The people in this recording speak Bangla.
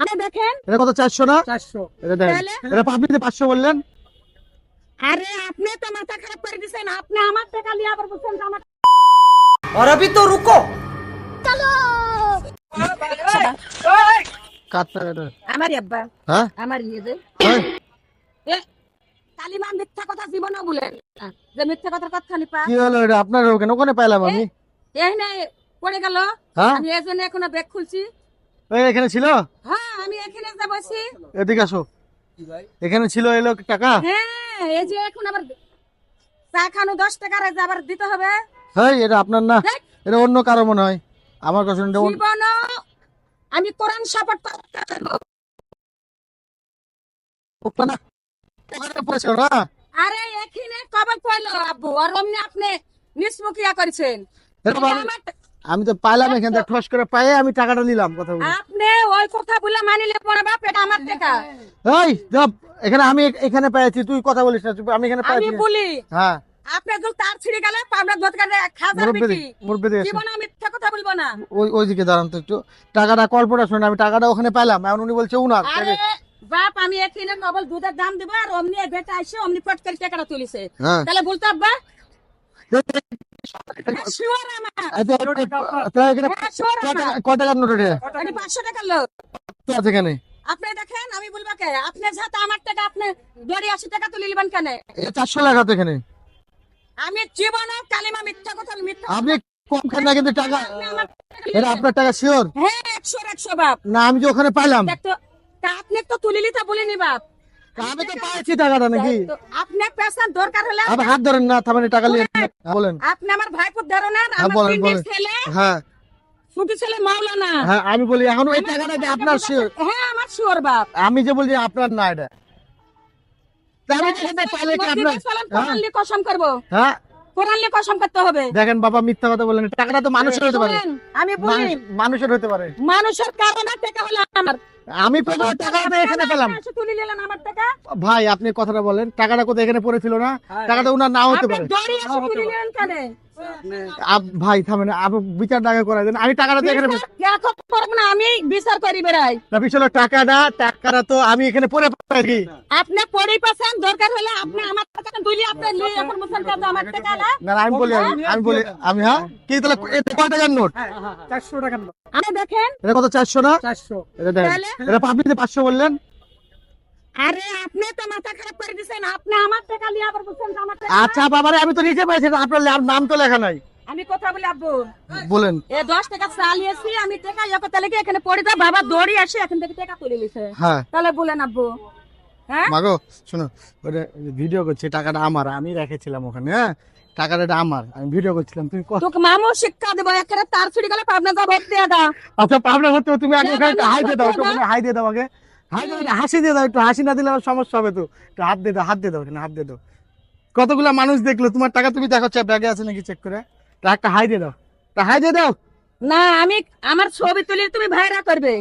আপনি দেখেন এটা কত 400 না 400 এটা দেখেন তাহলে? এটা আপনি যে 500 বললেন আরে আপনি তো মাথা খারাপ করে দিছেন, আপনি আমার টাকা নিয়ে আবার বলছেন যে আমার और अभी तो रुको চলো। কার টাকা এটা আমার আব্বা হ্যাঁ আমার ইয়ে যে হ্যাঁ? এ কালিমা মিথ্যা কথা জীবনও বলেন যে মিথ্যা কথার কথা নিপা কি হলো এটা আপনার ওখানে পাইলাম আমি এই না পড়ে গেল। হ্যাঁ আমি এই জন্য এখনো ব্যাগ খুলছি। ওই এখানে ছিল হ্যাঁ আমি এখানে যা বসি। এদিকে আসো এখানে ছিল এই লোক টাকা হ্যাঁ এই যে এখন আবার চা খানো 10 টাকা আর আবার দিতে হবে। হ্যাঁ এটা আপনার না দেখ। এটা অন্য কারো মনে হয় আমার কাছে এটা অন্য- জীবনও আমি কোরআন সাপোর্ট করব। ওটা না ওখানে পড়েছিল না আরে এখানে কবে পড়লো আব্বু আর অমনি আপনি নিষ্মুখিয়া করেছেন। এটা আমি তো পাইলাম এখান থেকে ঠস করে পায়ে আমি টাকাটা নিলাম কথা বলি আপনি ওই কথা বলে মানিলে পরে বাপ এটা আমার টাকা। এই যাব এখানে আমি এখানে পেয়েছি তুই কথা বলিস না চুপ, আমি এখানে আমি পেয়েছি বলি হ্যাঁ আপনি যদি তার ছিঁড়ে গেলে পাবনা ধরতে গেলে 1000 বিক্রি। মুরব্বি দিয়ে জীবনে আমি মিথ্যা কথা বলবো না। ওইদিকে দাঁড়ান তো একটু টাকাটা কল্পনা শুনে আমি টাকাটা ওখানে পাইলাম এখন উনি বলছে উনার আরে বাপ আমি এখানে নবল দুধের দাম দিব আর অমনি বেটা আইসে অমনি পট করে টাকাটা তুলিছে। হ্যাঁ তাহলে বলতে আব্বা শিওর আমার আচ্ছা, তাহলে এখানে হ্যাঁ, sure আমার। কয় টাকার নোট এটা এটা 500 টাকার লোক। আছে এখানে আপনি দেখেন আমি বলবো কে আপনার সাথে আমার টাকা আপনি 80 টাকা তুলে নিবেন কেন? 400 টাকা তো এখানে আমি জীবনে কালিমা মিথ্যা কথা মিথ্যা আপনি কম খান না কিন্তু টাকা আপনি আমার টাকা এটা আপনার টাকা শিওর হ্যাঁ 100 বাপ না আমি যে ওখানে পাইলাম দেখ তো তা আপনি তো তুলে নিতে বলিনি বাপ। আমি তো পাইছি টাকাটা নাকি তো আপনি পেশার দরকার হলে আবার হাত ধরেন না থামেন টাকা নিয়ে বলেন আপনি আমার ভাইপুর ধরনের হ্যাঁ, আমার বলেন, তিনটে বলেন। ছেলে হ্যাঁ ছোট ছেলে মাওলানা। হ্যাঁ আমি বলি এখন ওই টাকাটা কি আপনার শিওর হ্যাঁ আমার শিওর বাপ। আমি যে বলছি আপনার না এটা তা আমি তো এখানে পাইলে কি আপনার কোরআন নিয়ে কসম করবো, হ্যাঁ কোরআন নিয়ে কসম করতে হবে। দেখেন বাবা মিথ্যা কথা বলেন টাকাটা তো মানুষের হতে পারে শুনেন, আমি বলি মানুষের হতে পারে মানুষের কারণে টাকা হলো আমার। আমি পেলাম টাকাটা এখানে পেলাম এসে তুলে নিলেন আমার টাকা। ভাই আপনি কথাটা বলেন টাকাটা কোথায় এখানে পড়েছিল না টাকাটা উনার নাও হতে আপনি পারে দড়ি এসে তুলে নিলেন কেন? ভাই থামেন আপনি বিচার টাকা করাই দেন আমি টাকাটা তো এখানে দেখো করব না আমি বিচার করি বেড়াই। না বিষয় টাকাটা তো আমি এখানে পড়ে পাই আপনি পড়েই পাচ্ছেন দরকার হলে আপনি আমার টাকা দুইলে আপনি নিয়ে এখন মুসলমান কাছে আমার টাকা না। না আমি বলি আমি হ্যাঁ কি তাহলে এটা কয় টাকার নোট 400 টাকা আপনি দেখেন এটা কত 400 না 400 এটা দেখেন তাহলে? এটা আপনি যে 500 বললেন আরে আপনি তো মাথা খারাপ করে দিছেন, আপনি আমার টাকা নিয়ে আবার বলছেন যে আমার টাকা না। আচ্ছা বাবারে আমি তো নিজে পাইছি আপনার নাম তো লেখা নাই আমি কথা বলি আব্বু বলেন এ 10 টাকা চালিয়েছি আমি টাকা ইয়া তাহলে কি এখানে পড়ে যায় বাবা দড়ি আসে এখান থেকে টাকা তুলে নিছে। হ্যাঁ তাহলে বলেন আব্বু হ্যাঁ মাগো শোনো ওটা ভিডিও করছি টাকাটা আমার আমি রেখেছিলাম ওখানে হ্যাঁ টাকাটা এটা আমার আমি ভিডিও করছিলাম তুমি তোকে মামু শিক্ষা দেবো একেবারে তার ছুটি গেলে পাবনা যা ভোট দিয়ে দাও। আচ্ছা পাবনা করতে তুমি আগে ওখানে একটা হাই দিয়ে দাও একটু ওখানে হাই দিয়ে দাও আগে হাই দিয়ে দাও, হাসি দিয়ে দাও একটু হাসি না দিলে আমার সমস্যা হবে তো একটু হাত দিয়ে দাও এখানে হাত দিয়ে দাও কতগুলা মানুষ দেখলো তোমার টাকা তুমি দেখো ব্যাগে আছে নাকি চেক করে তা একটা হাই দিয়ে দাও তা হাই দিয়ে দাও না আমি আমার ছবি তুলে তুমি ভাইরা করবে।